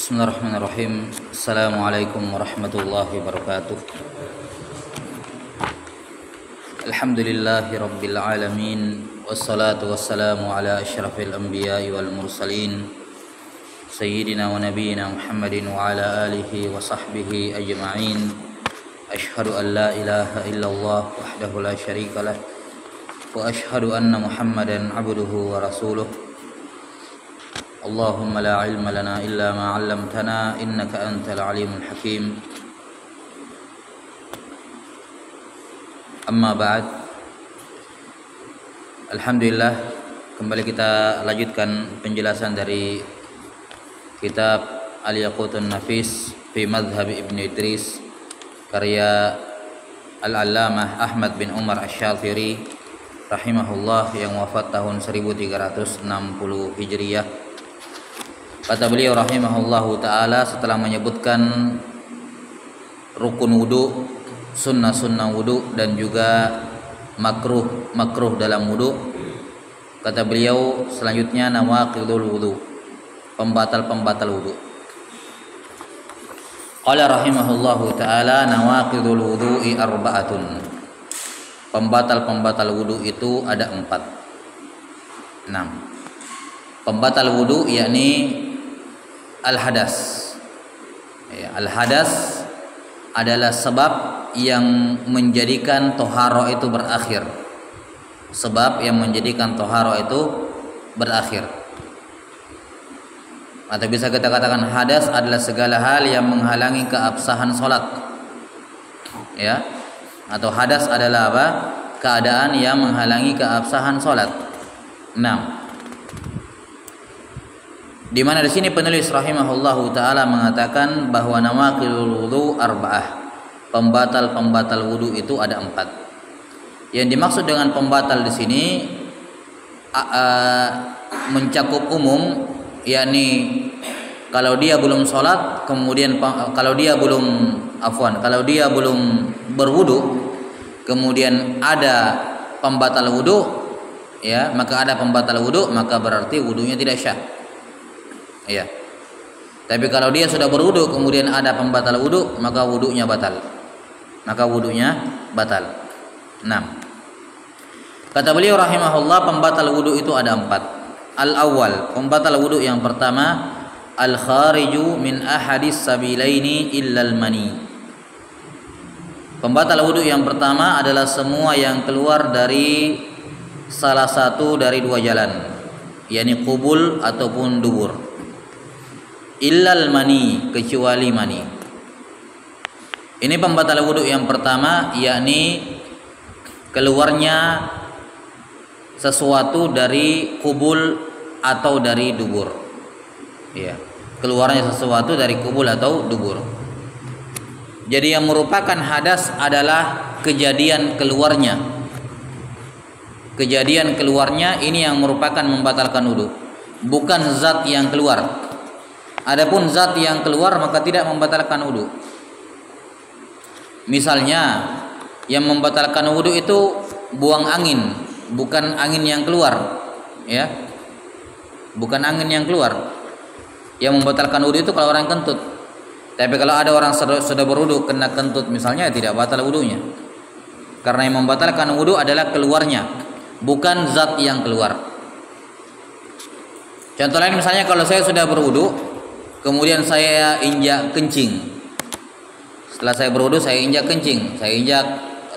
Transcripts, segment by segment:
Bismillahirrahmanirrahim. Assalamualaikum warahmatullahi wabarakatuh. Alhamdulillahi rabbil alamin. Wassalatu wassalamu ala asyrafil anbiya'i wal mursalin Sayyidina wa nabiyina Muhammadin wa ala alihi wa sahbihi ajma'in. Ashhadu an la ilaha illallah wahdahu la syarika lah, wa ashhadu anna Muhammadan abduhu wa rasuluh. Allahumma la ilma lana illa ma 'allamtana innaka antal alimul hakim. Amma ba'd. Alhamdulillah, kembali kita lanjutkan penjelasan dari kitab Al-Yaqutun Nafis fi Madhhab Ibn Idris karya Al-Allamah Ahmad bin Umar Asy-Syafiri rahimahullah yang wafat tahun 1360 Hijriyah. Kata beliau rahimahullahu ta'ala setelah menyebutkan rukun wudu, sunnah wudu dan juga makruh dalam wudu, kata beliau selanjutnya nawaqidul wudu, pembatal wudu. Qala rahimahullahu ta'ala nawaqidul wudu'i arba'atun. Pembatal wudu itu ada 4. 6. Pembatal wudu yakni al-hadas. Al-hadas adalah sebab yang menjadikan toharo itu berakhir. Sebab yang menjadikan toharo itu berakhir. Atau bisa kita katakan hadas adalah segala hal yang menghalangi keabsahan sholat. Ya. Atau hadas adalah apa? Keadaan yang menghalangi keabsahan sholat. 6. Di mana di sini penulis rahimahullahu taala mengatakan bahwa nawaqidul wudu arba'ah. Pembatal wudu itu ada 4. Yang dimaksud dengan pembatal di sini mencakup umum, yakni kalau dia belum sholat, kemudian kalau dia belum berwudu, kemudian ada pembatal wudu, ya, maka ada pembatal wudu, maka berarti wudunya tidak syah. Ya. Tapi kalau dia sudah berwudu kemudian ada pembatal wudu, maka wudunya batal. 6. Kata beliau rahimahullah, pembatal wudu itu ada 4. Al-awwal, pembatal wudu yang pertama, al-khariju min ahadis sabilaini illal mani. Pembatal wudu yang pertama adalah semua yang keluar dari salah satu dari dua jalan, yakni qubul ataupun dubur. Illal mani, kecuali mani. Ini pembatal wudu yang pertama, yakni keluarnya sesuatu dari kubul atau dari dubur. Ya, keluarnya sesuatu dari kubul atau dubur. Jadi yang merupakan hadas adalah kejadian keluarnya. Kejadian keluarnya ini yang merupakan membatalkan wudu, bukan zat yang keluar. Adapun zat yang keluar maka tidak membatalkan wudu. Misalnya yang membatalkan wudu itu buang angin, bukan angin yang keluar, ya. Bukan angin yang keluar. Yang membatalkan wudu itu kalau orang kentut. Tapi kalau ada orang sudah berwudu kena kentut misalnya, tidak batal wudunya. Karena yang membatalkan wudu adalah keluarnya, bukan zat yang keluar. Contoh lain misalnya kalau saya sudah berwudu kemudian saya injak kencing. Setelah saya berwudu saya injak kencing, saya injak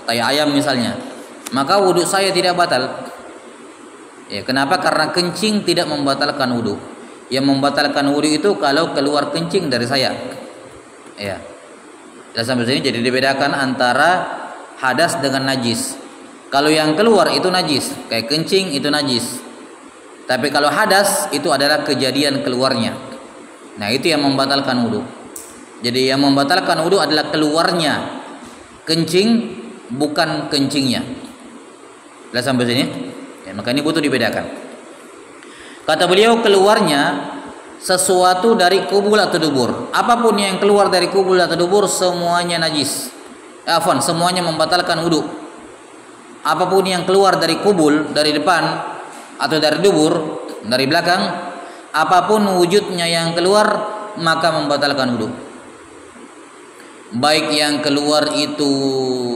tai ayam misalnya, maka wudu saya tidak batal. Ya, kenapa? Karena kencing tidak membatalkan wudu. Yang membatalkan wudu itu kalau keluar kencing dari saya. Ya. Dan sampai sini jadi dibedakan antara hadas dengan najis. Kalau yang keluar itu najis, kayak kencing itu najis. Tapi kalau hadas itu adalah kejadian keluarnya. Nah, itu yang membatalkan wudu. Jadi yang membatalkan wudu adalah keluarnya kencing, bukan kencingnya. Sudah sampai sini? Ya, maka ini butuh dibedakan. Kata beliau, keluarnya sesuatu dari kubul atau dubur. Apapun yang keluar dari kubul atau dubur semuanya najis. Semuanya membatalkan wudu. Apapun yang keluar dari kubul, dari depan atau dari dubur, dari belakang, apapun wujudnya yang keluar maka membatalkan wudu. Baik yang keluar itu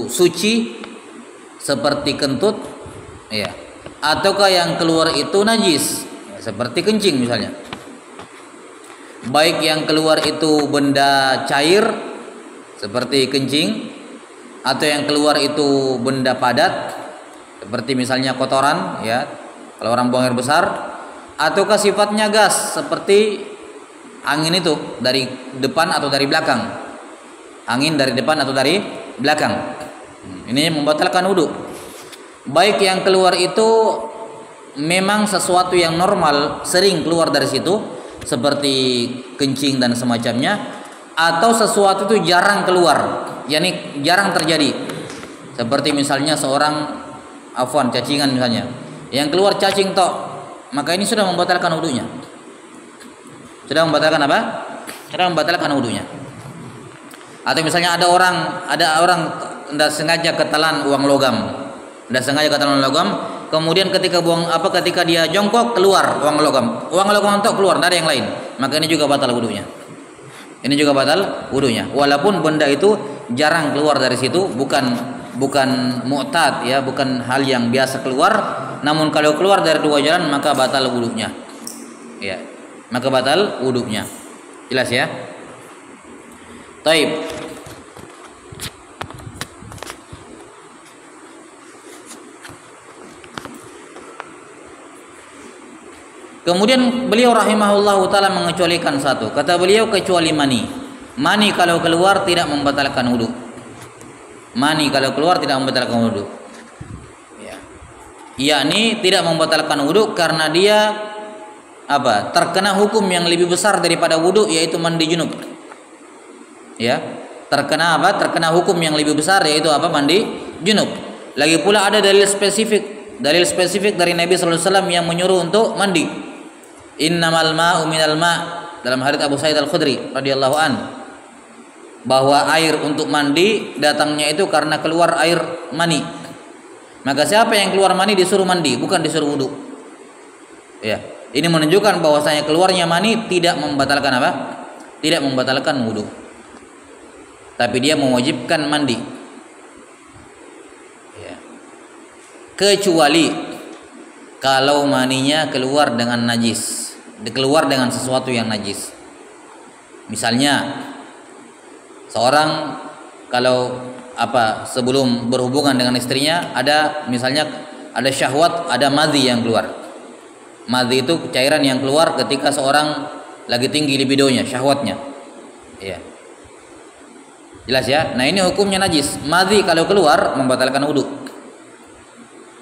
suci seperti kentut, ya, ataukah yang keluar itu najis, ya, seperti kencing misalnya. Baik yang keluar itu benda cair seperti kencing, atau yang keluar itu benda padat seperti misalnya kotoran, ya, kalau orang buang air besar, ataukah sifatnya gas seperti angin itu dari depan atau dari belakang. Angin dari depan atau dari belakang. Ini membatalkan wudu. Baik yang keluar itu memang sesuatu yang normal, sering keluar dari situ seperti kencing dan semacamnya, atau sesuatu itu jarang keluar, yakni jarang terjadi. Seperti misalnya seorang cacingan misalnya, yang keluar cacing tok, maka ini sudah membatalkan wudunya. Sudah membatalkan apa? Sudah membatalkan wudunya. Atau misalnya ada orang tidak sengaja ketelan uang logam, kemudian ketika dia jongkok keluar uang logam untuk keluar, tidak ada yang lain, maka ini juga batal wudunya. Ini juga batal wudunya, walaupun benda itu jarang keluar dari situ, bukan mu'tad, ya, bukan hal yang biasa keluar. Namun kalau keluar dari dua jalan maka batal wudunya, ya, maka batal wudunya. Jelas ya? Taib. Kemudian beliau rahimahullahu taala mengecualikan satu. Kata beliau kecuali mani. Mani kalau keluar tidak membatalkan wudu. Mani kalau keluar tidak membatalkan wudu. Ya. Yakni tidak membatalkan wudu karena dia terkena hukum yang lebih besar daripada wudu, yaitu mandi junub. Ya, terkena hukum yang lebih besar, yaitu mandi junub. Lagi pula ada dalil spesifik dari Nabi sallallahu alaihi wasallam yang menyuruh untuk mandi. Innamal ma'u minal ma', dalam hadits Abu Sa'id Al-Khudri radhiyallahu an, bahwa air untuk mandi datangnya itu karena keluar air mani. Maka siapa yang keluar mani disuruh mandi, bukan disuruh wudu. Ya, ini menunjukkan bahwasanya keluarnya mani tidak membatalkan Tidak membatalkan wudu. Tapi dia mewajibkan mandi, ya. Kecuali kalau maninya keluar dengan najis, keluar dengan sesuatu yang najis. Misalnya seorang kalau sebelum berhubungan dengan istrinya ada syahwat, ada madhi yang keluar. Madhi itu cairan yang keluar ketika seorang lagi tinggi libidonya, syahwatnya, ya. Jelas ya? Nah, ini hukumnya najis. Madhi kalau keluar membatalkan wudu.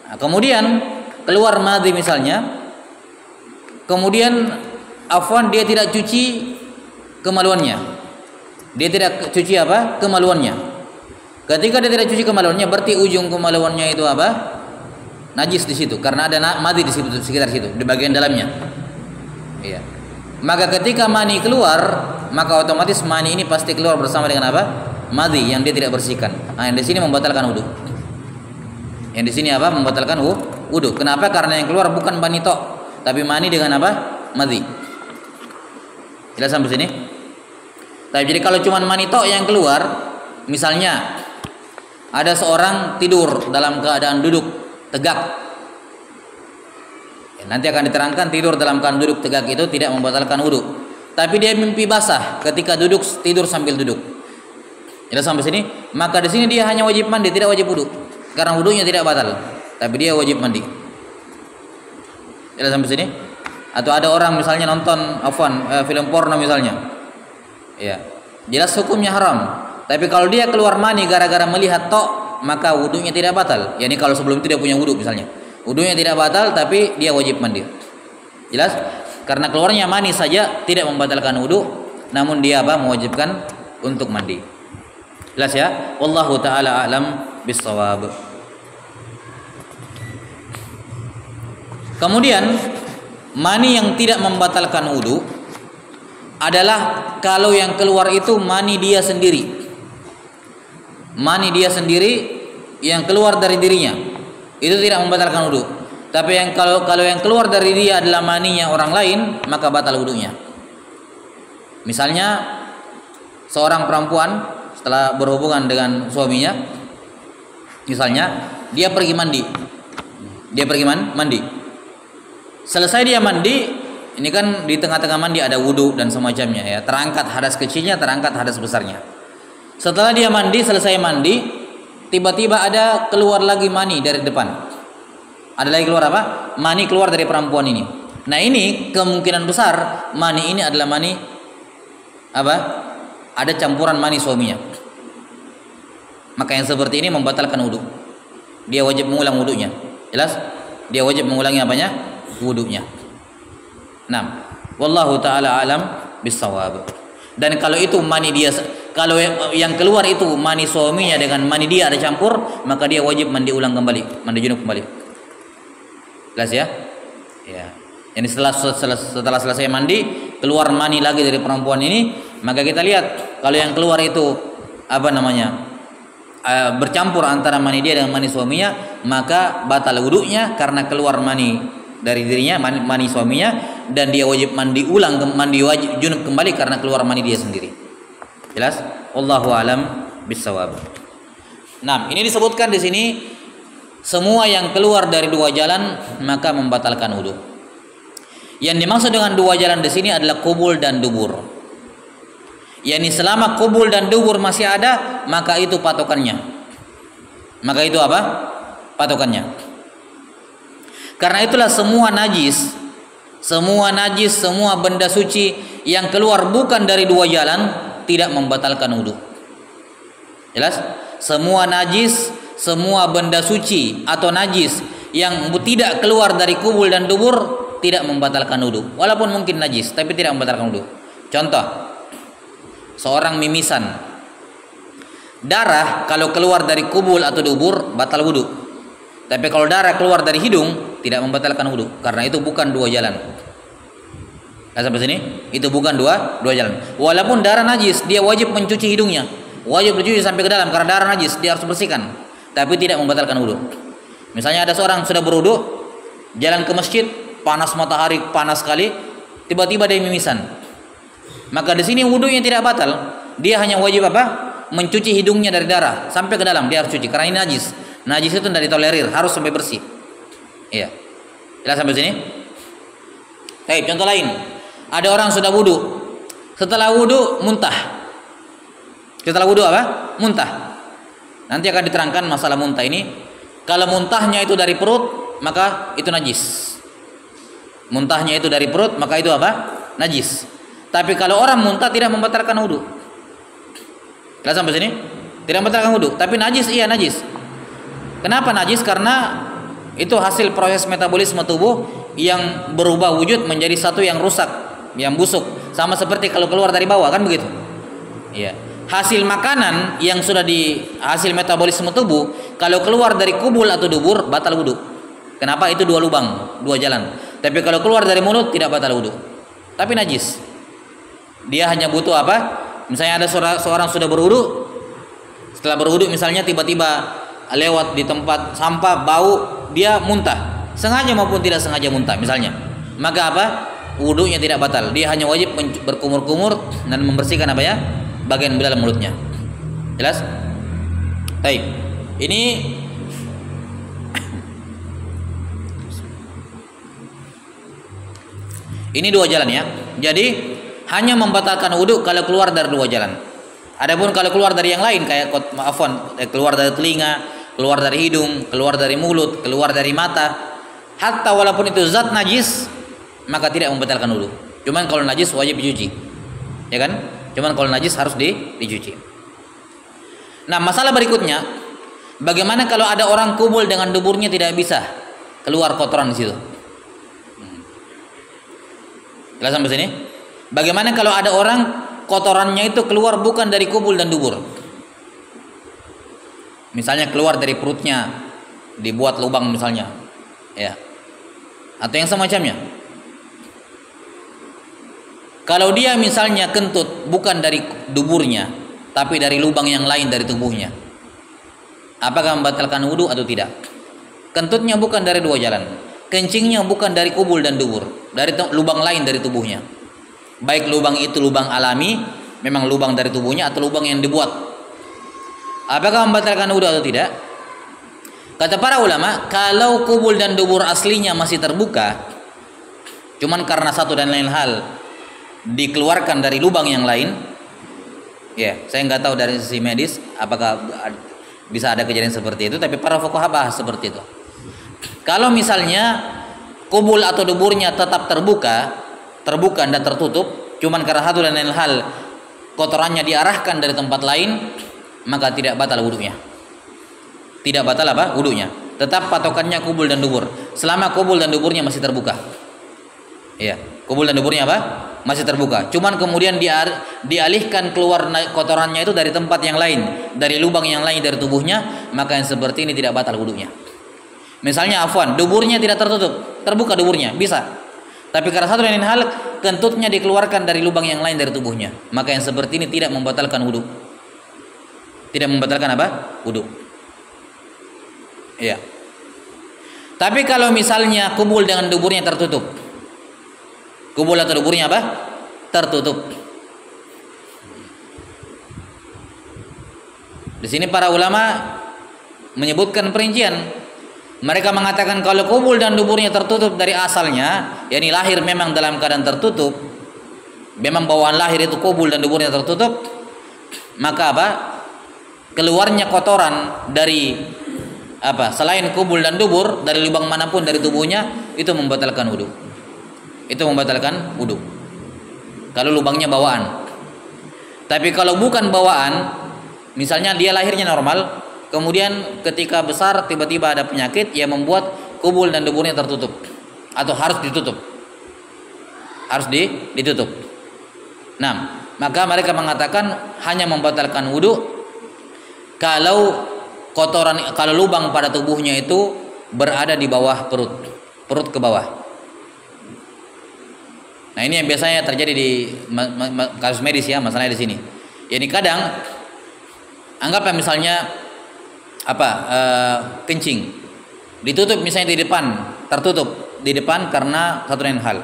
Nah, kemudian keluar madhi misalnya, kemudian dia tidak cuci kemaluannya. Dia tidak cuci kemaluannya. Ketika dia tidak cuci kemaluannya, berarti ujung kemaluannya itu najis di situ, karena ada madhi di sekitar situ, di bagian dalamnya. Iya. Maka ketika mani keluar, maka otomatis mani ini pasti keluar bersama dengan madhi yang dia tidak bersihkan. Nah, yang di sini membatalkan wudu. Yang di sini membatalkan wudu. Kenapa? Karena yang keluar bukan mani tok, tapi mani dengan madhi. Jelas sampai sini? Tapi jadi kalau cuma mani tok yang keluar, misalnya ada seorang tidur dalam keadaan duduk tegak. Nanti akan diterangkan tidur dalam keadaan duduk tegak itu tidak membatalkan wudu. Tapi dia mimpi basah ketika tidur sambil duduk. Jelas sampai sini? Maka di sini dia hanya wajib mandi, tidak wajib wudu. Karena wudunya tidak batal, tapi dia wajib mandi. Jelas sampai sini? Atau ada orang misalnya nonton film porno misalnya. Ya. Jelas hukumnya haram. Tapi kalau dia keluar mani gara-gara melihat tok, maka wudunya tidak batal. Yani kalau sebelum itu dia punya wudu misalnya. Wudunya tidak batal, tapi dia wajib mandi. Jelas? Karena keluarnya mani saja tidak membatalkan wudu, namun dia mewajibkan untuk mandi. Jelas ya? Wallahu taala a'lam bissawab. Kemudian mani yang tidak membatalkan wudu adalah kalau yang keluar itu mani dia sendiri. Mani dia sendiri yang keluar dari dirinya. Itu tidak membatalkan wudu. Tapi kalau yang keluar dari dia adalah maninya orang lain, maka batal wudunya. Misalnya seorang perempuan setelah berhubungan dengan suaminya, misalnya dia pergi mandi. Dia pergi mandi. Selesai dia mandi, ini kan di tengah-tengah mandi ada wudhu dan semacamnya ya. Terangkat hadas kecilnya, terangkat hadas besarnya. Setelah dia mandi, selesai mandi, tiba-tiba ada keluar lagi mani dari depan. Ada lagi keluar apa? Mani keluar dari perempuan ini. Nah ini kemungkinan besar mani ini adalah mani apa? Ada campuran mani suaminya. Maka yang seperti ini membatalkan wudhu. Dia wajib mengulang wudhunya. Jelas? Dia wajib mengulangi apanya? Wudhunya. Nah, wallahu taala alam bisawab. Dan kalau itu mani dia, kalau yang keluar itu mani suaminya dengan mani dia ada campur, maka dia wajib mandi ulang kembali, mandi junub kembali. Jelas ya? Ya. Jadi setelah selesai mandi, keluar mani lagi dari perempuan ini, maka kita lihat kalau yang keluar itu apa namanya? Bercampur antara mani dia dengan mani suaminya, maka batal wudhunya karena keluar mani dari dirinya, mani suaminya, dan dia wajib mandi ulang, mandi wajib junub kembali karena keluar mani dia sendiri. Jelas? Wallahu alam bisawab. Nah, ini disebutkan di sini semua yang keluar dari dua jalan maka membatalkan wudhu. Yang dimaksud dengan dua jalan di sini adalah kubul dan dubur. Yani selama kubul dan dubur masih ada, maka itu patokannya. Maka itu apa? Patokannya. Karena itulah semua najis, semua benda suci yang keluar bukan dari dua jalan tidak membatalkan wudhu. Jelas? Semua najis, semua benda suci atau najis yang tidak keluar dari kubul dan dubur tidak membatalkan wudhu. Walaupun mungkin najis, tapi tidak membatalkan wudhu. Contoh, seorang mimisan, darah kalau keluar dari kubul atau dubur batal wudhu. Tapi kalau darah keluar dari hidung tidak membatalkan wudhu, karena itu bukan dua jalan. Nah, sampai sini itu bukan dua jalan. Walaupun darah najis, dia wajib mencuci hidungnya, wajib mencuci sampai ke dalam karena darah najis, dia harus bersihkan. Tapi tidak membatalkan wudhu. Misalnya ada seorang sudah berwudhu, jalan ke masjid, panas matahari, panas sekali, tiba-tiba dia mimisan. Maka di sini wudhunya tidak batal. Dia hanya wajib apa? Mencuci hidungnya dari darah sampai ke dalam, dia harus cuci karena ini najis. Najis itu tidak ditolerir, harus sampai bersih. Iya. Jelas sampai sini? Baik, contoh lain. Ada orang sudah wudhu. Setelah wudhu muntah. Setelah wudhu apa? Muntah. Nanti akan diterangkan masalah muntah ini. Kalau muntahnya itu dari perut, maka itu najis. Muntahnya itu dari perut, maka itu apa? Najis. Tapi kalau orang muntah tidak membatalkan wudhu. Jelas sampai sini? Tidak membatalkan wudhu. Tapi najis, iya najis. Kenapa najis? Karena itu hasil proses metabolisme tubuh yang berubah wujud menjadi satu yang rusak, yang busuk. Sama seperti kalau keluar dari bawah, kan begitu? Iya. Hasil makanan yang sudah di hasil metabolisme tubuh, kalau keluar dari kubul atau dubur batal wudhu. Kenapa? Itu dua lubang, dua jalan. Tapi kalau keluar dari mulut tidak batal wudhu. Tapi najis. Dia hanya butuh apa? Misalnya ada seorang sudah berwudhu, setelah berwudhu misalnya tiba-tiba lewat di tempat sampah bau, dia muntah, sengaja maupun tidak sengaja muntah misalnya, maka apa? Wudhunya tidak batal. Dia hanya wajib berkumur-kumur dan membersihkan apa ya? Bagian dalam mulutnya. Jelas? Baik. Ini dua jalan ya. Jadi hanya membatalkan wudhu kalau keluar dari dua jalan. Adapun kalau keluar dari yang lain kayak keluar dari telinga, keluar dari hidung, keluar dari mulut, keluar dari mata, hatta walaupun itu zat najis, maka tidak membatalkan wudhu. Cuman kalau najis wajib dicuci, ya kan? Cuman kalau najis harus dicuci. Nah, masalah berikutnya, bagaimana kalau ada orang kubul dengan duburnya tidak bisa keluar kotoran di situ? Jelas sampai sini? Bagaimana kalau ada orang kotorannya itu keluar bukan dari kubul dan dubur? Misalnya keluar dari perutnya, dibuat lubang misalnya, ya, atau yang semacamnya. Kalau dia misalnya kentut bukan dari duburnya, tapi dari lubang yang lain dari tubuhnya, apakah membatalkan wudhu atau tidak? Kentutnya bukan dari dua jalan, kencingnya bukan dari kubul dan dubur, dari lubang lain dari tubuhnya, Baik lubang itu lubang alami, memang lubang dari tubuhnya, atau lubang yang dibuat. Apakah membatalkan wudu atau tidak? Kata para ulama, kalau kubul dan dubur aslinya masih terbuka, cuman karena satu dan lain hal dikeluarkan dari lubang yang lain, ya, saya nggak tahu dari sisi medis apakah bisa ada kejadian seperti itu, tapi para fuqaha bahas seperti itu. Kalau misalnya kubul atau duburnya tetap terbuka dan tertutup, cuman karena satu dan lain hal kotorannya diarahkan dari tempat lain, maka tidak batal wudunya. Tidak batal apa? Wudunya. Tetap patokannya kubul dan dubur. Selama kubul dan duburnya masih terbuka. Iya, kubul dan duburnya apa? Masih terbuka. Cuman kemudian dialihkan keluar kotorannya itu dari tempat yang lain, dari lubang yang lain dari tubuhnya, maka yang seperti ini tidak batal wudunya. Misalnya afwan, duburnya tidak tertutup, terbuka duburnya, bisa. Tapi karena satu dan lain hal kentutnya dikeluarkan dari lubang yang lain dari tubuhnya, maka yang seperti ini tidak membatalkan wudu. Tidak membatalkan apa? Wudu. Iya. Tapi kalau misalnya kubul dengan duburnya tertutup, kubul atau duburnya apa? Tertutup. Di sini para ulama menyebutkan perincian. Mereka mengatakan kalau kubul dan duburnya tertutup dari asalnya, yakni lahir memang dalam keadaan tertutup, memang bawaan lahir itu kubul dan duburnya tertutup, maka apa? Keluarnya kotoran dari apa? Selain kubul dan dubur, dari lubang manapun dari tubuhnya, itu membatalkan wudu. Itu membatalkan wudu. Kalau lubangnya bawaan. Tapi kalau bukan bawaan, misalnya dia lahirnya normal, kemudian ketika besar tiba-tiba ada penyakit yang membuat kubul dan duburnya tertutup atau harus ditutup. Harus ditutup. Nah, maka mereka mengatakan hanya membatalkan wudu kalau kalau lubang pada tubuhnya itu berada di bawah perut ke bawah. Nah, ini yang biasanya terjadi di kasus medis ya, masalahnya di sini. Ini kadang anggaplah misalnya kencing ditutup misalnya di depan, tertutup di depan karena satu lain hal.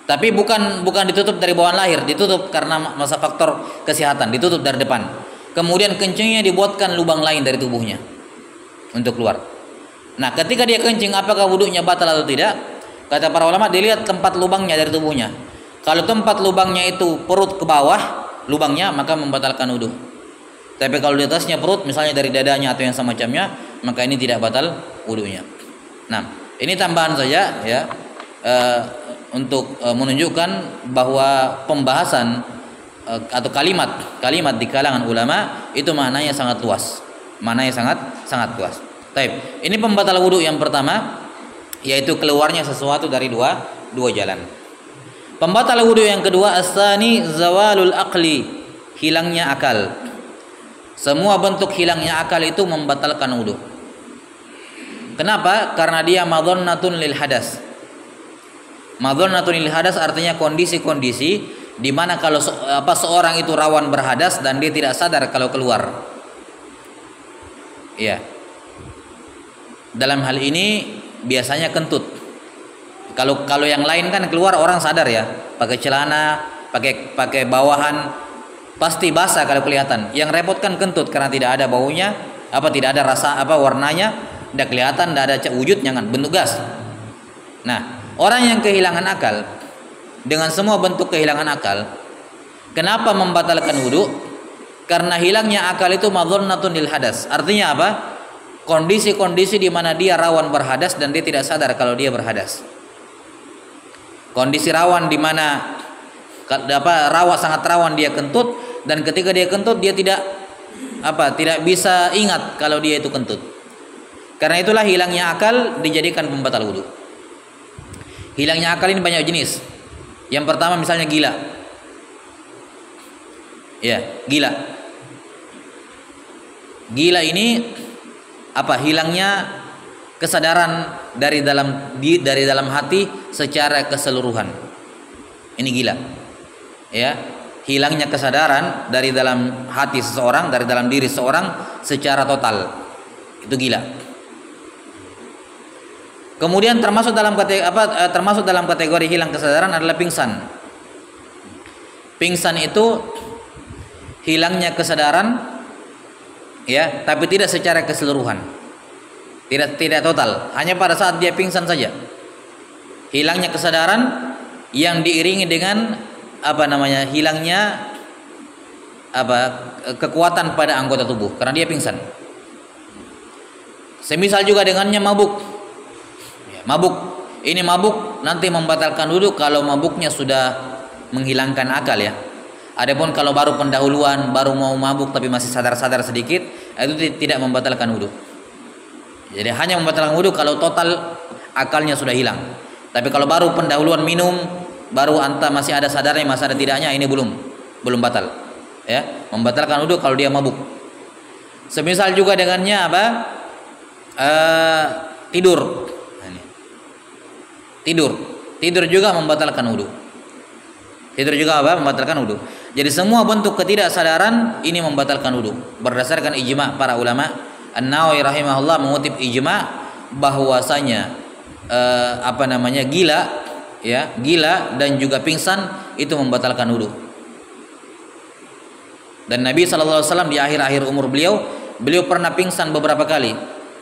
Tapi bukan ditutup dari bawaan lahir, ditutup karena masa faktor kesehatan, ditutup dari depan. Kemudian kencingnya dibuatkan lubang lain dari tubuhnya untuk keluar. Nah, ketika dia kencing, apakah wudunya batal atau tidak? Kata para ulama, dilihat tempat lubangnya dari tubuhnya. Kalau tempat lubangnya itu perut ke bawah lubangnya, maka membatalkan wudu. Tapi kalau di atasnya perut, misalnya dari dadanya atau yang semacamnya, maka ini tidak batal wudunya. Nah, ini tambahan saja ya untuk menunjukkan bahwa pembahasan atau kalimat di kalangan ulama itu maknanya sangat luas. Maknanya sangat luas. Baik, ini pembatal wudu yang pertama, yaitu keluarnya sesuatu dari dua jalan. Pembatal wudu yang kedua, as-tsani zawalul aqli, hilangnya akal. Semua bentuk hilangnya akal itu membatalkan wudu. Kenapa? Karena dia madhannatun lil hadas. Madhannatun lil hadas artinya kondisi-kondisi di mana kalau seorang itu rawan berhadas dan dia tidak sadar kalau keluar. Iya. Dalam hal ini biasanya kentut. Kalau yang lain kan keluar orang sadar ya, pakai celana, pakai bawahan, pasti basah kalau kelihatan. Yang repot kan kentut karena tidak ada baunya, tidak ada rasa warnanya, tidak kelihatan, tidak ada wujudnya kan, bentuk gas. Nah, orang yang kehilangan akal dengan semua bentuk kehilangan akal, kenapa membatalkan wudu? Karena hilangnya akal itu madhannatun lil hadas. Artinya apa? Kondisi-kondisi di mana dia rawan berhadas dan dia tidak sadar kalau dia berhadas. Kondisi rawan di mana sangat rawan dia kentut, dan ketika dia kentut dia tidak bisa ingat kalau dia itu kentut. Karena itulah hilangnya akal dijadikan pembatal wudu. Hilangnya akal ini banyak jenis. Yang pertama misalnya gila. Ya, gila. Gila ini hilangnya kesadaran dari dalam hati secara keseluruhan. Ini gila. Ya, hilangnya kesadaran dari dalam hati seseorang, dari dalam diri seseorang secara total. Itu gila. Kemudian termasuk dalam kategori hilang kesadaran adalah pingsan. Pingsan itu hilangnya kesadaran, ya, tapi tidak secara keseluruhan, tidak total, hanya pada saat dia pingsan saja. Hilangnya kesadaran yang diiringi dengan hilangnya kekuatan pada anggota tubuh karena dia pingsan. Semisal juga dengannya mabuk. Ya, mabuk. Ini mabuk nanti membatalkan wudu kalau mabuknya sudah menghilangkan akal, ya. Adapun kalau baru pendahuluan, baru mau mabuk tapi masih sadar-sadar sedikit, itu tidak membatalkan wudu. Jadi hanya membatalkan wudu kalau total akalnya sudah hilang. Tapi kalau baru pendahuluan minum, baru masih ada sadarnya, masih ada tidaknya, ini belum batal. Ya, membatalkan wudu kalau dia mabuk. Semisal juga dengannya tidur. Tidur juga membatalkan wudu. Tidur juga membatalkan wudu. Jadi semua bentuk ketidaksadaran ini membatalkan wudu. Berdasarkan ijma para ulama, An-Nawawi rahimahullah mengutip ijma bahwasanya gila dan juga pingsan itu membatalkan wudu. Dan Nabi SAW di akhir-akhir umur beliau pernah pingsan beberapa kali.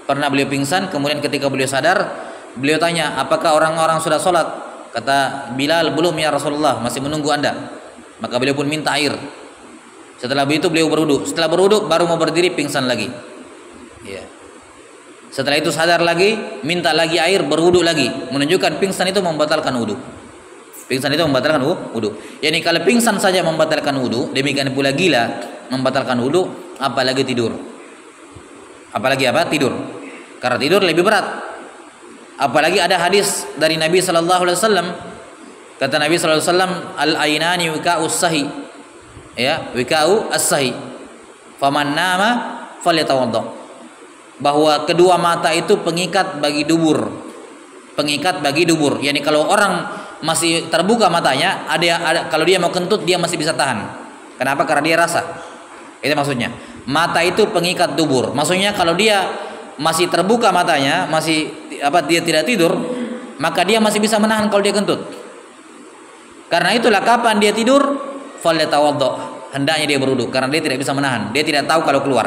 Pernah beliau pingsan, kemudian ketika beliau sadar, beliau tanya, apakah orang-orang sudah sholat? Kata Bilal, belum ya Rasulullah, masih menunggu Anda. Maka beliau pun minta air. Setelah itu beliau berwudu. Setelah berwudu baru mau berdiri, pingsan lagi. Ya. Setelah itu sadar lagi, minta lagi air, berwudu lagi. Menunjukkan pingsan itu membatalkan wudu. Pingsan itu membatalkan wudu. Yani kalau pingsan saja membatalkan wudu, demikian pula gila membatalkan wudu, apalagi tidur. Apalagi tidur. Karena tidur lebih berat. Apalagi ada hadis dari Nabi sallallahu alaihi wasallam, kata Nabi sallallahu alaihi wasallam, al-ainani wika'us sahi, ya, wika'u as-sahi, faman nama falyatawadda, bahwa kedua mata itu pengikat bagi dubur. Yani kalau orang masih terbuka matanya, kalau dia mau kentut dia masih bisa tahan. Kenapa? Karena dia rasa. Itu maksudnya. Mata itu pengikat dubur. Maksudnya kalau dia masih terbuka matanya, dia tidak tidur, maka dia masih bisa menahan kalau dia kentut. Karena itulah kapan dia tidur, falyatawadda, hendaknya dia berwudu karena dia tidak bisa menahan, dia tidak tahu kalau keluar.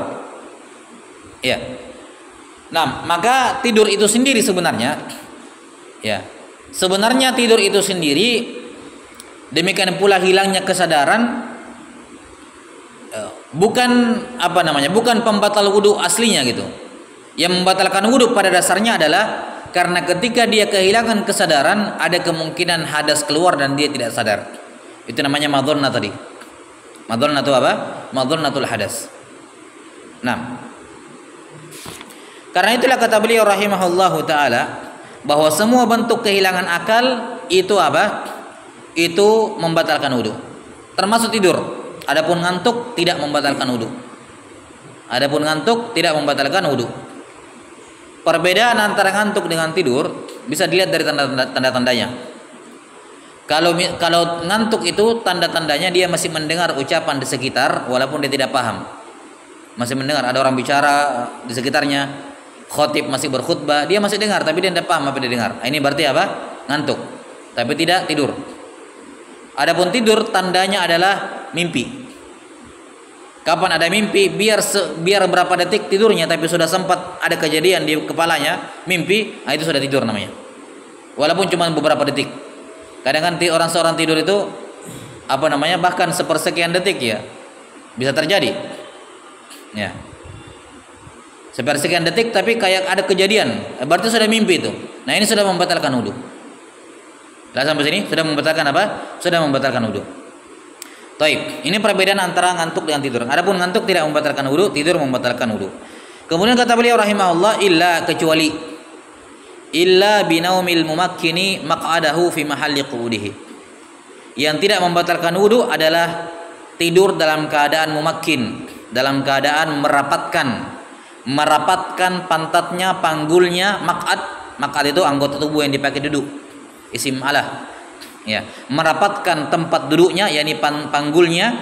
Ya. Nah, maka tidur itu sendiri sebenarnya, ya. Sebenarnya tidur itu sendiri, demikian pula hilangnya kesadaran, bukan bukan pembatal wudu aslinya gitu. Yang membatalkan wudu pada dasarnya adalah karena ketika dia kehilangan kesadaran, ada kemungkinan hadas keluar dan dia tidak sadar. Itu namanya madzunna tadi. Madzunna itu apa? Madzunnatul hadas. Nah, karena itulah kata beliau rahimahullahu taala bahwa semua bentuk kehilangan akal itu itu membatalkan wudu, termasuk tidur. Adapun ngantuk tidak membatalkan wudu. Perbedaan antara ngantuk dengan tidur bisa dilihat dari tanda-tandanya. Kalau ngantuk itu tanda-tandanya dia masih mendengar ucapan di sekitar walaupun dia tidak paham. Masih mendengar ada orang bicara di sekitarnya, khotib masih berkhutbah, dia masih dengar tapi dia tidak paham apa dia dengar. Ini berarti ngantuk, tapi tidak tidur. Adapun tidur tandanya adalah mimpi. Kapan ada mimpi, biar berapa detik tidurnya tapi sudah sempat ada kejadian di kepalanya mimpi, itu sudah tidur namanya. Walaupun cuma beberapa detik. Kadang seorang tidur itu bahkan sepersekian detik, ya, bisa terjadi. Ya. Sepersekian detik tapi kayak ada kejadian, berarti sudah mimpi itu. Nah, ini sudah membatalkan wudu. Sampai sini sudah membatalkan Sudah membatalkan wudu. Taib. Ini perbedaan antara ngantuk dengan tidur. Adapun ngantuk tidak membatalkan wudu, tidur membatalkan wudu. Kemudian kata beliau rahimahullah, illa binaumil mumakkini maq'adahu fi mahalli qu'udihi. Yang tidak membatalkan wudu adalah tidur dalam keadaan mumakkin, dalam keadaan merapatkan pantatnya, panggulnya. Maq'ad itu anggota tubuh yang dipakai duduk, isim alah. Ya, merapatkan tempat duduknya, yakni panggulnya,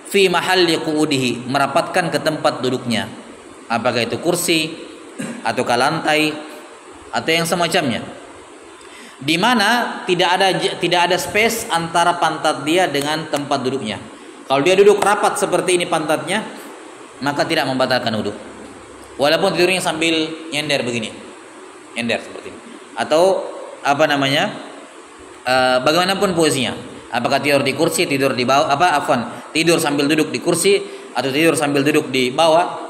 fi mahalli qu'udihi, merapatkan ke tempat duduknya. Apakah itu kursi atau lantai atau yang semacamnya. di mana tidak ada space antara pantat dia dengan tempat duduknya. Kalau dia duduk rapat seperti ini pantatnya, maka tidak membatalkan wudu. Walaupun tidurnya sambil nyender begini, nyender seperti ini, atau apa namanya, bagaimanapun posisinya, apakah tidur di kursi, tidur di bawah, tidur sambil duduk di kursi, atau tidur sambil duduk di bawah.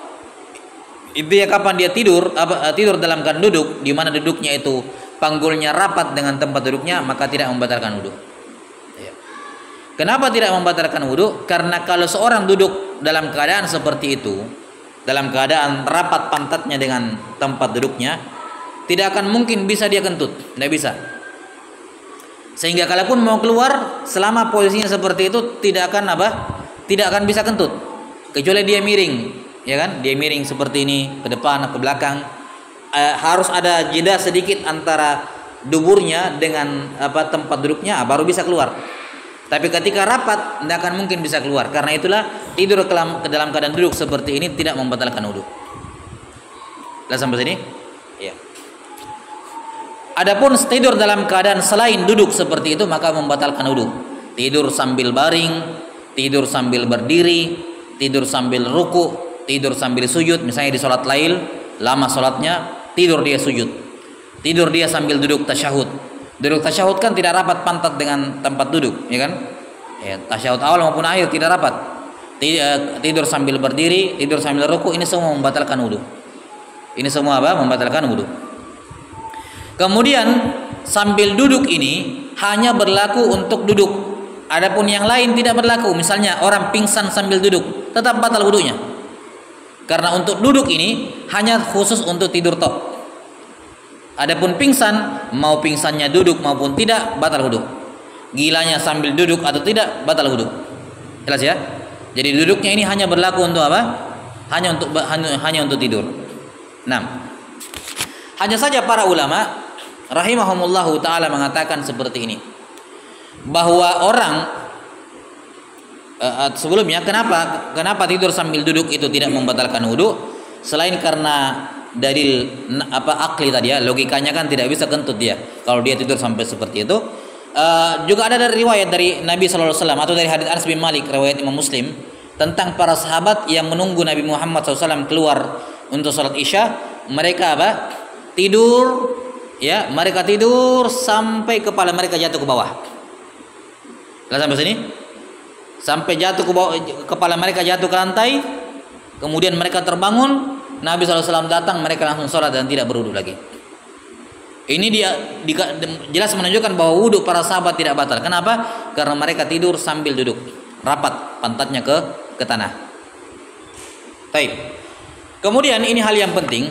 Intinya kapan dia tidur, tidur dalam keadaan duduk, di mana duduknya itu panggulnya rapat dengan tempat duduknya, maka tidak membatalkan wudu. Kenapa tidak membatalkan wudu? Karena kalau seorang duduk dalam keadaan seperti itu, dalam keadaan rapat pantatnya dengan tempat duduknya, tidak akan mungkin bisa dia kentut, tidak bisa. Sehingga kalaupun mau keluar, selama posisinya seperti itu tidak akan bisa kentut, kecuali dia miring, ya kan? Dia miring seperti ini ke depan atau ke belakang. Harus ada jeda sedikit antara duburnya dengan tempat duduknya, baru bisa keluar. Tapi ketika rapat tidak akan mungkin bisa keluar. Karena itulah tidur ke dalam keadaan duduk seperti ini tidak membatalkan wudu. Sudah sampai sini? Ya. Adapun tidur dalam keadaan selain duduk seperti itu maka membatalkan wudu. Tidur sambil baring, tidur sambil berdiri, tidur sambil ruku, tidur sambil sujud. Misalnya di sholat lail, lama sholatnya, tidur dia sujud. Tidur dia sambil duduk tasyahud. Duduk tasyahud kan tidak rapat pantat dengan tempat duduk, ya kan? Ya, tasyahud awal maupun akhir tidak rapat. Tidur sambil berdiri, tidur sambil ruku, ini semua membatalkan wudu. Ini semua membatalkan wudu. Kemudian sambil duduk ini hanya berlaku untuk duduk. Adapun yang lain tidak berlaku. Misalnya orang pingsan sambil duduk, tetap batal wudunya. Karena untuk duduk ini hanya khusus untuk tidur tok. Adapun pingsan, mau pingsannya duduk maupun tidak, batal wudu. Gilanya sambil duduk atau tidak, batal wudu. Jelas ya? Jadi duduknya ini hanya berlaku untuk apa? Hanya untuk tidur. 6. Hanya saja para ulama rahimahumullahu taala mengatakan seperti ini. Bahwa orang sebelumnya kenapa tidur sambil duduk itu tidak membatalkan wudu? Selain karena dalil akli tadi ya, logikanya kan tidak bisa kentut dia kalau dia tidur sampai seperti itu. Juga ada dari riwayat dari Nabi SAW atau dari hadits Anas bin Malik riwayat Imam Muslim tentang para sahabat yang menunggu Nabi Muhammad SAW keluar untuk sholat isya. Mereka tidur ya, mereka tidur sampai kepala mereka jatuh ke bawah. Sampai sini, sampai jatuh ke bawah, kepala mereka jatuh ke lantai, kemudian mereka terbangun. Nabi SAW datang, mereka langsung sholat dan tidak berwudu lagi. Ini jelas menunjukkan bahwa wudu para sahabat tidak batal. Kenapa? Karena mereka tidur sambil duduk, rapat pantatnya ke tanah. Baik. Kemudian ini hal yang penting.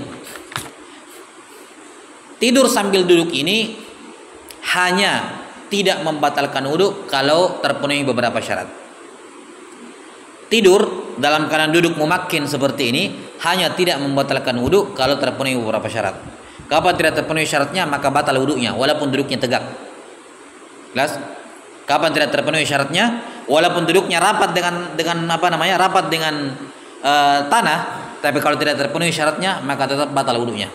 Tidur sambil duduk ini hanya tidak membatalkan wudu kalau terpenuhi beberapa syarat. Tidur dalam keadaan duduk mumakkin seperti ini hanya tidak membatalkan wudu kalau terpenuhi beberapa syarat. Kapan tidak terpenuhi syaratnya maka batal wudunya walaupun duduknya tegak. Jelas? Kapan tidak terpenuhi syaratnya walaupun duduknya rapat dengan rapat dengan tanah, tapi kalau tidak terpenuhi syaratnya maka tetap batal wudunya.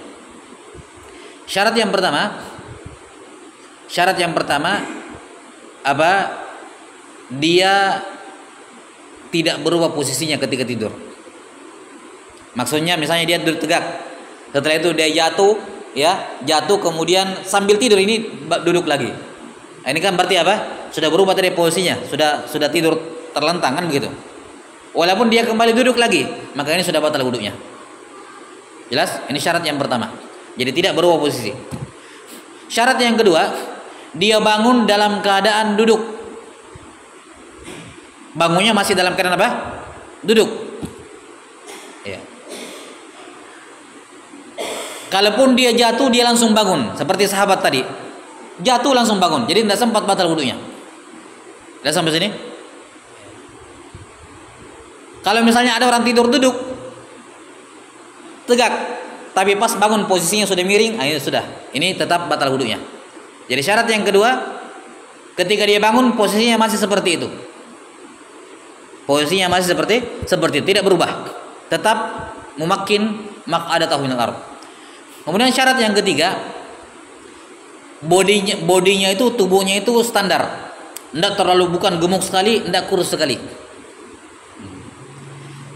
Syarat yang pertama dia tidak berubah posisinya ketika tidur. Maksudnya misalnya dia duduk tegak, setelah itu dia jatuh kemudian sambil tidur ini duduk lagi. Nah, ini kan berarti sudah berubah dari posisinya, sudah tidur terlentang kan begitu. Walaupun dia kembali duduk lagi, maka ini sudah batal wudunya. Jelas? Ini syarat yang pertama. Jadi tidak berubah posisi. Syarat yang kedua, dia bangun dalam keadaan duduk. Bangunnya masih dalam keadaan duduk. Ya. Kalaupun dia jatuh, dia langsung bangun, seperti sahabat tadi. Jatuh langsung bangun, jadi tidak sempat batal wudunya. Sudah sampai sini? Kalau misalnya ada orang tidur duduk, tegak, tapi pas bangun posisinya sudah miring, ini sudah. Ini tetap batal wudunya. Jadi syarat yang kedua, ketika dia bangun posisinya masih seperti itu. Posisinya masih seperti tidak berubah, tetap mumakkin maq'adatahu minal ardh. Kemudian syarat yang ketiga, bodinya itu, tubuhnya itu standar, tidak terlalu, bukan gemuk sekali, tidak kurus sekali.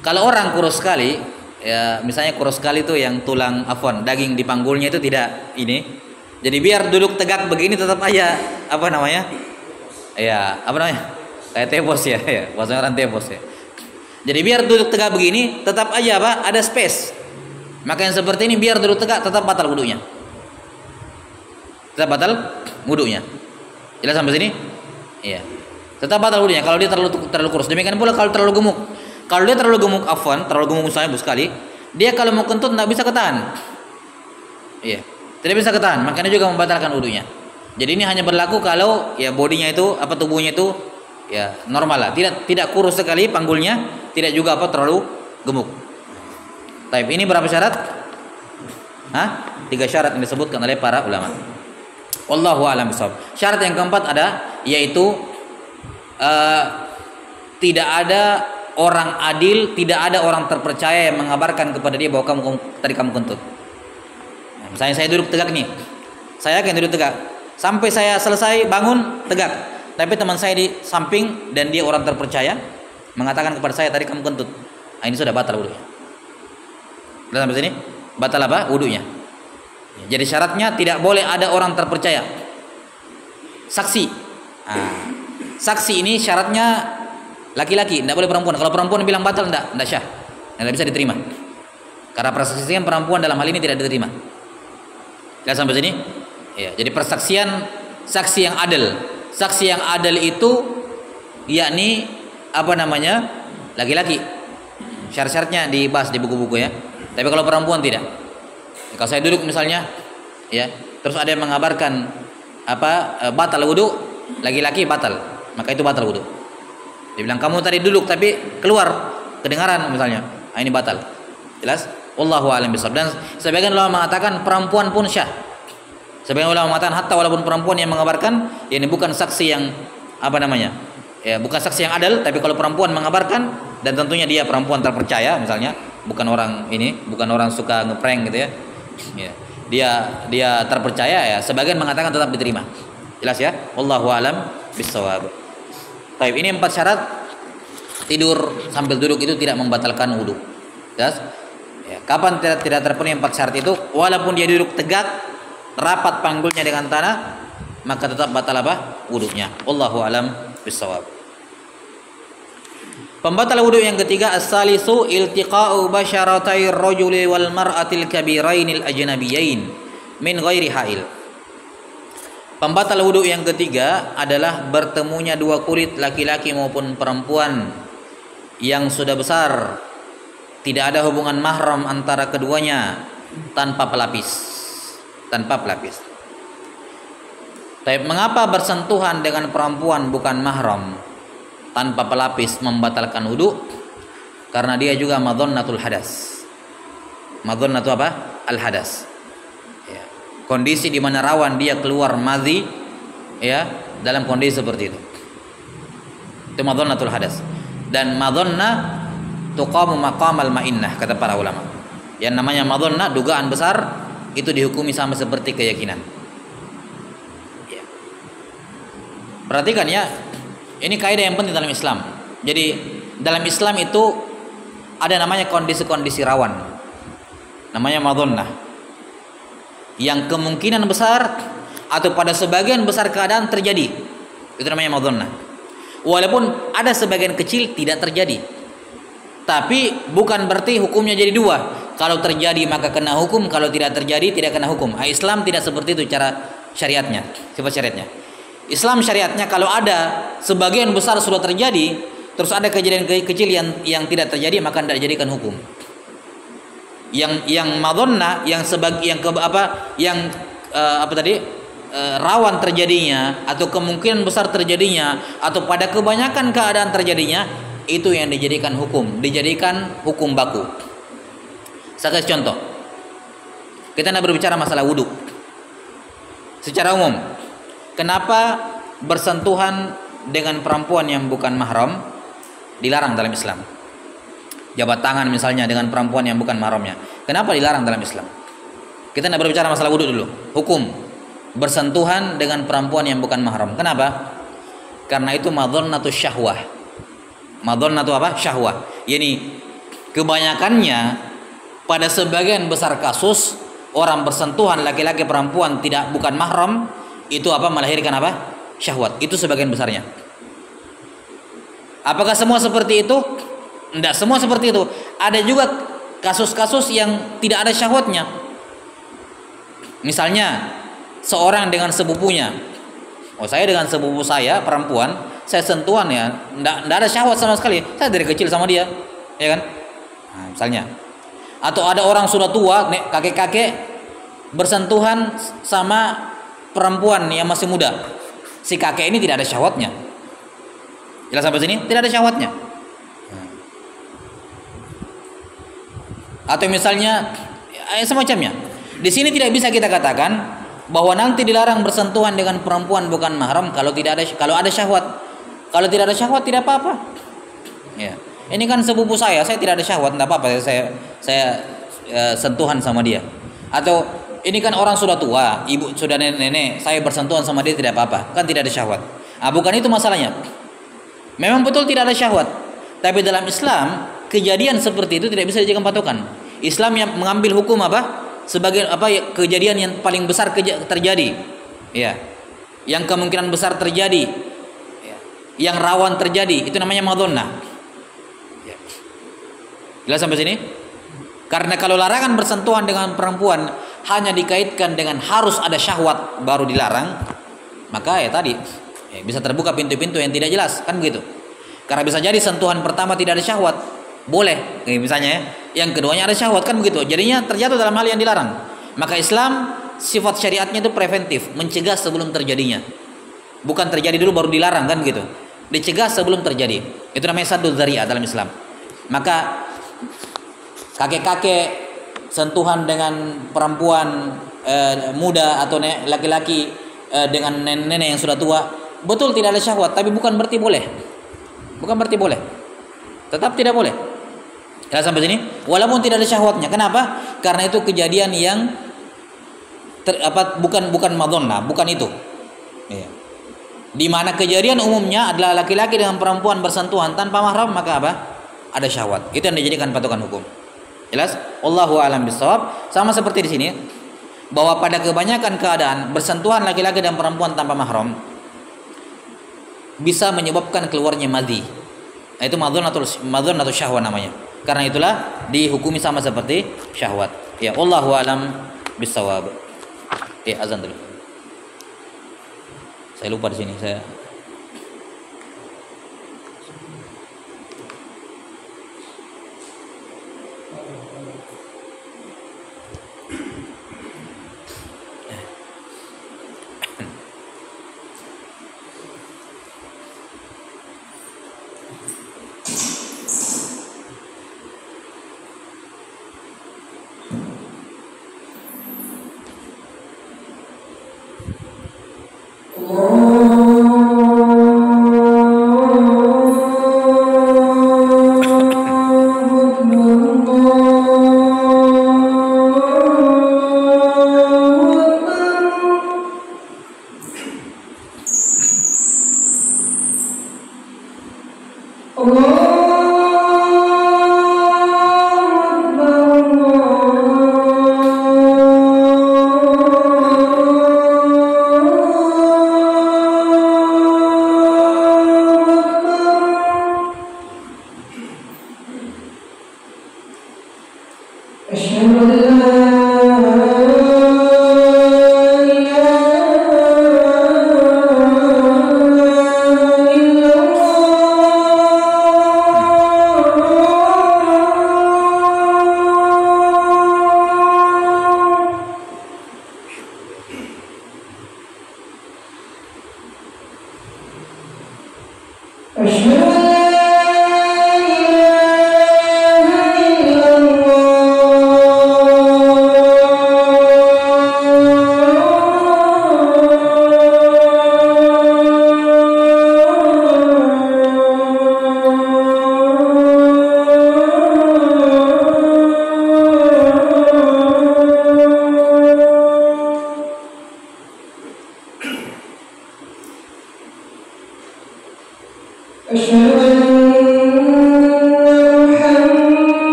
Kalau orang kurus sekali, ya misalnya kurus sekali itu yang tulang afwan daging di panggulnya itu tidak ini, jadi biar duduk tegak begini tetap aja apa namanya, ya apa namanya, kayak tepos ya, ya bahasa orang tepos ya. Jadi biar duduk tegak begini tetap aja apa, ada space. Maka yang seperti ini biar duduk tegak tetap batal wudunya, tetap batal wudunya. Jelas sampai sini? Iya, tetap batal wudunya kalau dia terlalu kurus. Demikian pula kalau terlalu gemuk. Kalau dia terlalu gemuk, afwan, terlalu gemuk misalnya sekali, dia kalau mau kentut tidak bisa ketahan. Iya, tidak bisa ketahan, makanya juga membatalkan wudunya. Jadi ini hanya berlaku kalau ya bodinya itu, apa tubuhnya itu ya normal lah, tidak kurus sekali panggulnya, tidak juga apa terlalu gemuk. Tapi ini berapa syarat? 3 syarat yang disebutkan oleh para ulama. Wallahu a'lam bishawab. Syarat yang keempat ada, yaitu tidak ada orang adil, tidak ada orang terpercaya yang mengabarkan kepada dia bahwa tadi kamu kentut. Nah, misalnya saya duduk tegak nih, saya akan duduk tegak sampai saya selesai bangun tegak. Tapi teman saya di samping dan dia orang terpercaya mengatakan kepada saya tadi kamu kentut. Nah, ini sudah batal wudunya. Sudah sampai sini? Batal apa? Wudunya. Jadi syaratnya tidak boleh ada orang terpercaya. Saksi. Nah, saksi ini syaratnya laki-laki, tidak boleh perempuan. Kalau perempuan bilang batal, tidak syah, tidak bisa diterima. Karena persaksian perempuan dalam hal ini tidak diterima. Lihat sampai sini? Ya, jadi persaksian saksi yang adil. Saksi yang adil itu yakni apa namanya? Laki-laki. Syarat-syaratnya dibahas di buku-buku ya. Tapi kalau perempuan tidak. Kalau saya duduk misalnya, ya, terus ada yang mengabarkan apa batal wudu, laki-laki batal, maka itu batal wudu. Dia bilang kamu tadi duduk tapi keluar kedengaran misalnya, nah, ini batal. Jelas? Wallahu a'lam bishawab. Dan sebagian ulama mengatakan perempuan pun syah. Sebagian ulama mengatakan hatta walaupun perempuan yang mengabarkan, ya ini bukan saksi yang apa namanya? Ya, bukan saksi yang adil, tapi kalau perempuan mengabarkan dan tentunya dia perempuan terpercaya misalnya, bukan orang ini, bukan orang suka ngeprank gitu ya. Ya. Dia terpercaya ya, sebagian mengatakan tetap diterima. Jelas ya? Wallahu a'lam bishawab. Baik, ini 4 syarat tidur sambil duduk itu tidak membatalkan wudu. Jelas? Ya, kapan tidak terpenuhi 4 syarat itu? Walaupun dia duduk tegak, rapat panggulnya dengan tanah, maka tetap batal apa? Wudunya. Wallahu a'lam bishawab. Pembatal wudu yang ketiga, as-salisu iltiqa'u basyaratai rajuli wal mar'atil kabirainil ajnabiyain min ghairi hail. Pembatal wudu yang ketiga adalah bertemunya dua kulit laki-laki maupun perempuan yang sudah besar, tidak ada hubungan mahram antara keduanya, tanpa pelapis. Tanpa pelapis. Tapi mengapa bersentuhan dengan perempuan bukan mahram tanpa pelapis membatalkan wudu? Karena dia juga madhannatul hadas. Madhannatu apa? Al hadas. Ya. Kondisi di mana rawan dia keluar madhi, ya, dalam kondisi seperti itu. Itu madhannatul hadas. Dan madhanna tuqamu maqamal ma'innah, kata para ulama. Yang namanya madhanna, dugaan besar, itu dihukumi sama seperti keyakinan. Ya. Perhatikan ya, ini kaidah yang penting dalam Islam. Jadi dalam Islam itu ada namanya kondisi-kondisi rawan, namanya madhannah, yang kemungkinan besar atau pada sebagian besar keadaan terjadi. Itu namanya madhannah. Walaupun ada sebagian kecil tidak terjadi, tapi bukan berarti hukumnya jadi dua. Kalau terjadi maka kena hukum, kalau tidak terjadi tidak kena hukum. Islam tidak seperti itu cara syariatnya, sifat syariatnya. Islam syariatnya kalau ada sebagian besar sudah terjadi, terus ada kejadian kecil yang tidak terjadi, maka tidak dijadikan hukum. Yang madhannah, yang rawan terjadinya atau kemungkinan besar terjadinya atau pada kebanyakan keadaan terjadinya, itu yang dijadikan hukum, dijadikan hukum baku. Saya kasih contoh. Kita tidak berbicara masalah wudu. Secara umum, kenapa bersentuhan dengan perempuan yang bukan mahram dilarang dalam Islam? Jabat tangan misalnya dengan perempuan yang bukan mahramnya, kenapa dilarang dalam Islam? Kita tidak berbicara masalah wudu dulu, hukum. bersentuhan dengan perempuan yang bukan mahram. Kenapa? Karena itu madzannatus syahwah. Madzannatu apa? Syahwah. Yani kebanyakannya pada sebagian besar kasus orang bersentuhan laki-laki perempuan tidak bukan mahram itu apa? Melahirkan apa? Syahwat. Itu sebagian besarnya. Apakah semua seperti itu? Tidak semua seperti itu. Ada juga kasus-kasus yang tidak ada syahwatnya. Misalnya seorang dengan sepupunya. Oh, saya dengan sepupu saya perempuan, saya sentuhan ya, tidak ada syahwat sama sekali. Saya dari kecil sama dia, ya kan? Nah, misalnya. Atau ada orang sudah tua, kakek-kakek bersentuhan sama perempuan yang masih muda. Si kakek ini tidak ada syahwatnya. Jelas sampai sini? Tidak ada syahwatnya. Atau misalnya semacamnya. Di sini tidak bisa kita katakan bahwa nanti dilarang bersentuhan dengan perempuan bukan mahram kalau ada syahwat. Kalau tidak ada syahwat tidak apa-apa. Ya. Ini kan sepupu saya tidak ada syahwat, tidak apa-apa saya sentuhan sama dia. Atau ini kan orang sudah tua, ibu sudah nenek, saya bersentuhan sama dia tidak apa-apa, kan tidak ada syahwat. Bukan itu masalahnya. Memang betul tidak ada syahwat, tapi dalam Islam kejadian seperti itu tidak bisa dijadikan patokan. Islam yang mengambil hukum apa? Sebagai apa kejadian yang paling besar terjadi, ya, yang kemungkinan besar terjadi, ya, yang rawan terjadi, itu namanya madzannah. Ya. Jelas sampai sini? Karena kalau larangan bersentuhan dengan perempuan hanya dikaitkan dengan harus ada syahwat baru dilarang, maka ya tadi bisa terbuka pintu-pintu yang tidak jelas, kan begitu? Karena bisa jadi sentuhan pertama tidak ada syahwat, boleh, misalnya ya. Yang keduanya ada syahwat, kan begitu. Jadinya terjatuh dalam hal yang dilarang. Maka Islam sifat syariatnya itu preventif, mencegah sebelum terjadinya. Bukan terjadi dulu baru dilarang, kan gitu. Dicegah sebelum terjadi. Itu namanya sadduz dzari'ah dalam Islam. Maka kakek-kakek sentuhan dengan perempuan muda atau laki-laki dengan nenek yang sudah tua, betul tidak ada syahwat, tapi bukan berarti boleh. Bukan berarti boleh. Tetap tidak boleh. Ya, sampai sini walaupun tidak ada syahwatnya. Kenapa? Karena itu kejadian yang bukan madzannah, bukan itu. Ya. Di mana kejadian umumnya adalah laki-laki dengan perempuan bersentuhan tanpa mahram, maka apa? Ada syahwat. Itu yang dijadikan patokan hukum. Jelas? Wallahu a'lam bishawab. Sama seperti di sini bahwa pada kebanyakan keadaan bersentuhan laki-laki dan perempuan tanpa mahram bisa menyebabkan keluarnya madhi. Itu madzannatul syahwat namanya. Karena itulah dihukumi sama seperti syahwat. Ya, wallahu a'lam bishawab. Azan dulu. Saya lupa di sini saya.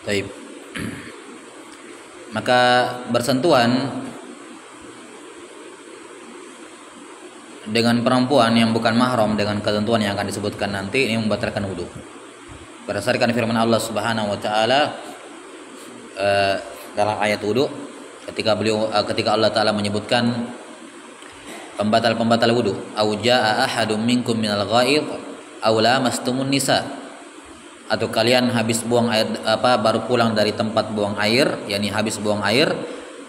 Taib. Maka bersentuhan dengan perempuan yang bukan mahram dengan ketentuan yang akan disebutkan nanti ini membatalkan wudu. Berdasarkan firman Allah Subhanahu wa taala dalam ayat wudu ketika Allah taala menyebutkan pembatal-pembatal wudu, au jaa ahadum minkum minal ghaid aw lamastumun nisa, atau kalian habis buang air baru pulang dari tempat buang air, yakni habis buang air,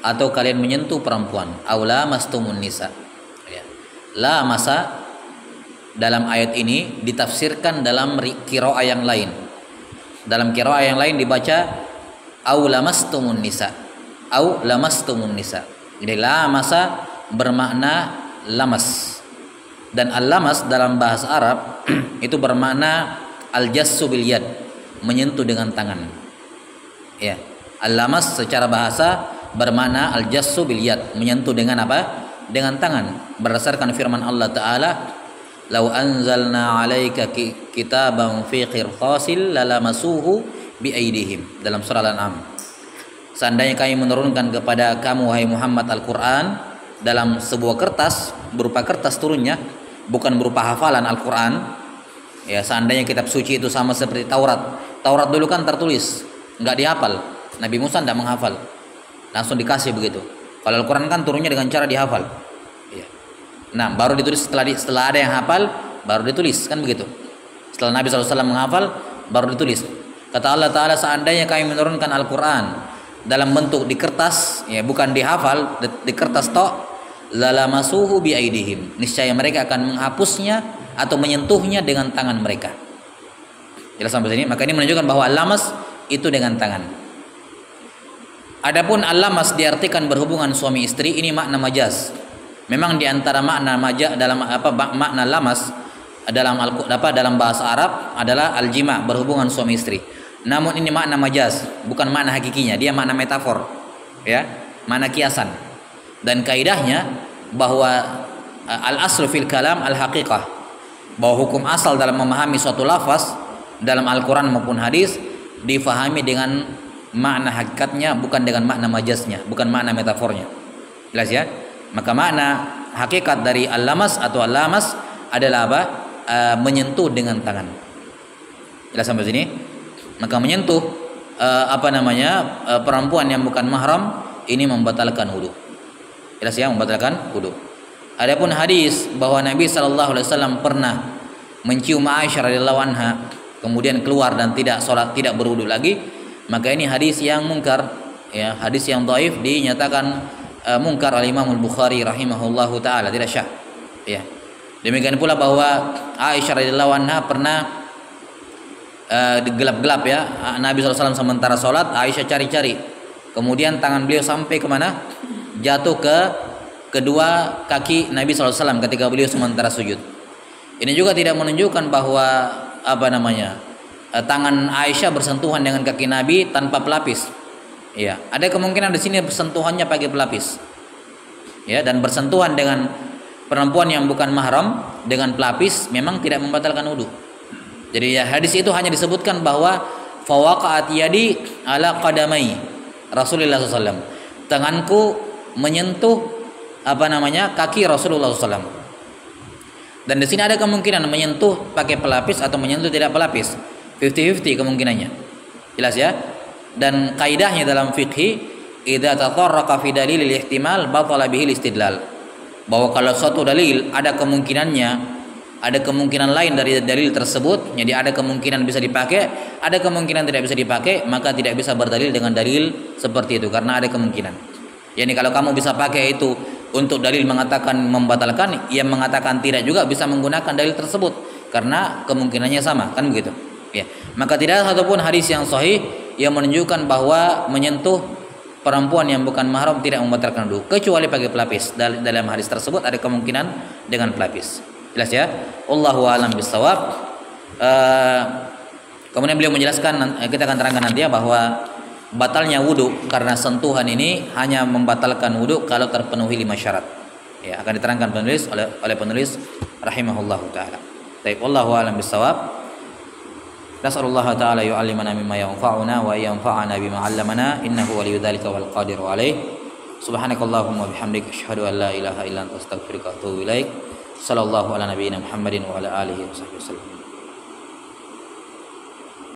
atau kalian menyentuh perempuan, aw lamastumun nisa. Ya. La masa dalam ayat ini ditafsirkan dalam qiraah yang lain. Dalam qiraah yang lain dibaca aw lamastumun nisa. Aw lamastumun nisa. Jadi la masa bermakna lamas. Dan al-lamas dalam bahasa Arab itu bermakna al-jassu bil yad, menyentuh dengan tangan. Ya. Al-lamas secara bahasa bermakna al-jassu bil yad, menyentuh dengan apa? Dengan tangan. Berdasarkan firman Allah taala, "Lau anzalna 'alaika kitaban fi qirtasil lalamasuhu bi aydihim." Dalam surah Al-An'am. Seandainya kami menurunkan kepada kamu wahai Muhammad Al-Qur'an dalam sebuah kertas, berupa kertas turunnya, bukan berupa hafalan Al-Qur'an. Ya, seandainya kitab suci itu sama seperti Taurat. Taurat dulu kan tertulis, nggak dihafal. Nabi Musa tidak menghafal, langsung dikasih begitu. Kalau Al-Quran kan turunnya dengan cara dihafal. Ya. Nah, baru ditulis setelah ada yang hafal, baru ditulis, kan begitu. Setelah Nabi SAW menghafal, baru ditulis. Kata Allah Ta'ala, seandainya kami menurunkan Al-Quran dalam bentuk di kertas, ya bukan dihafal, di kertas tok, lalamasuhu bi aidihim, niscaya mereka akan menghapusnya atau menyentuhnya dengan tangan mereka. Jelas sampai sini? Maka ini menunjukkan bahwa al-lamas itu dengan tangan. Adapun al-lamas diartikan berhubungan suami istri, ini makna majaz. Memang di antara makna majaz dalam makna lamas dalam bahasa Arab adalah al-jima, berhubungan suami istri. Namun ini makna majaz, bukan makna hakikinya, dia makna metafor. Ya, makna kiasan. Dan kaidahnya bahwa al-aslu fil kalam al-haqiqah, bahwa hukum asal dalam memahami suatu lafaz dalam Al-Quran maupun hadis difahami dengan makna hakikatnya, bukan dengan makna majaznya, bukan makna metafornya. Jelas ya? Maka makna hakikat dari al-lamas atau al-lamas adalah apa? Menyentuh dengan tangan. Jelas sampai sini? Maka menyentuh perempuan yang bukan mahram ini membatalkan wudu. Jelas ya, membatalkan wudu. Adapun hadis bahwa Nabi SAW pernah mencium Aisyah radhiyallahu anha, kemudian keluar dan tidak sholat, tidak berwudu lagi, maka ini hadis yang mungkar, ya, hadis yang dhaif dinyatakan mungkar oleh Imam Al-Bukhari rahimahullahu taala, tidak syah. Ya. Demikian pula bahwa Aisyah radhiyallahu anha pernah gelap-gelap, ya, Nabi SAW sementara sholat, Aisyah cari-cari, kemudian tangan beliau sampai kemana? Jatuh ke kedua kaki Nabi SAW ketika beliau sementara sujud. Ini juga tidak menunjukkan bahwa tangan Aisyah bersentuhan dengan kaki Nabi tanpa pelapis. Ya, ada kemungkinan di sini bersentuhannya pakai pelapis. Ya, dan bersentuhan dengan perempuan yang bukan mahram dengan pelapis memang tidak membatalkan wudu. Jadi ya, hadis itu hanya disebutkan bahwa fawaqa'at yadi ala qadamai Rasulullah SAW. Tanganku menyentuh kaki Rasulullah SAW. Dan di sini ada kemungkinan menyentuh pakai pelapis atau menyentuh tidak pelapis. 50-50 kemungkinannya. Jelas ya? Dan kaidahnya dalam fikih, idza tatarraqa fi dalilil ihtimal batala bihil istidlal. Bahwa kalau suatu dalil ada kemungkinannya, ada kemungkinan lain dari dalil tersebut, jadi ada kemungkinan bisa dipakai, ada kemungkinan tidak bisa dipakai, maka tidak bisa berdalil dengan dalil seperti itu karena ada kemungkinan. Yani kalau kamu bisa pakai itu untuk dalil mengatakan membatalkan, yang mengatakan tidak juga bisa menggunakan dalil tersebut karena kemungkinannya sama, kan begitu. Ya. Maka tidak ada satupun hadis yang sahih yang menunjukkan bahwa menyentuh perempuan yang bukan mahram tidak membatalkan wudu kecuali pakai pelapis. Dalam hadis tersebut ada kemungkinan dengan pelapis. Jelas ya? Allahu a'lam bishawab. Kemudian beliau menjelaskan, kita akan terangkan nanti ya, bahwa batalnya wudu karena sentuhan ini hanya membatalkan wudu kalau terpenuhi 5 syarat. Ya, akan diterangkan oleh penulis rahimahullahu taala. Baik, wallahu a'lam bishawab. Nas'alullah ta'ala yu'allimana mimma yanfa'una wa yanfa'ana bima 'allamana innahu waliyyu dzalika wal qadiru alaih. Subhanakallahumma bihamdika asyhadu an la ilaha illa anta astaghfiruka wa atubu ilaik. Sallallahu ala nabiyyina Muhammadin wa ala alihi wasallam.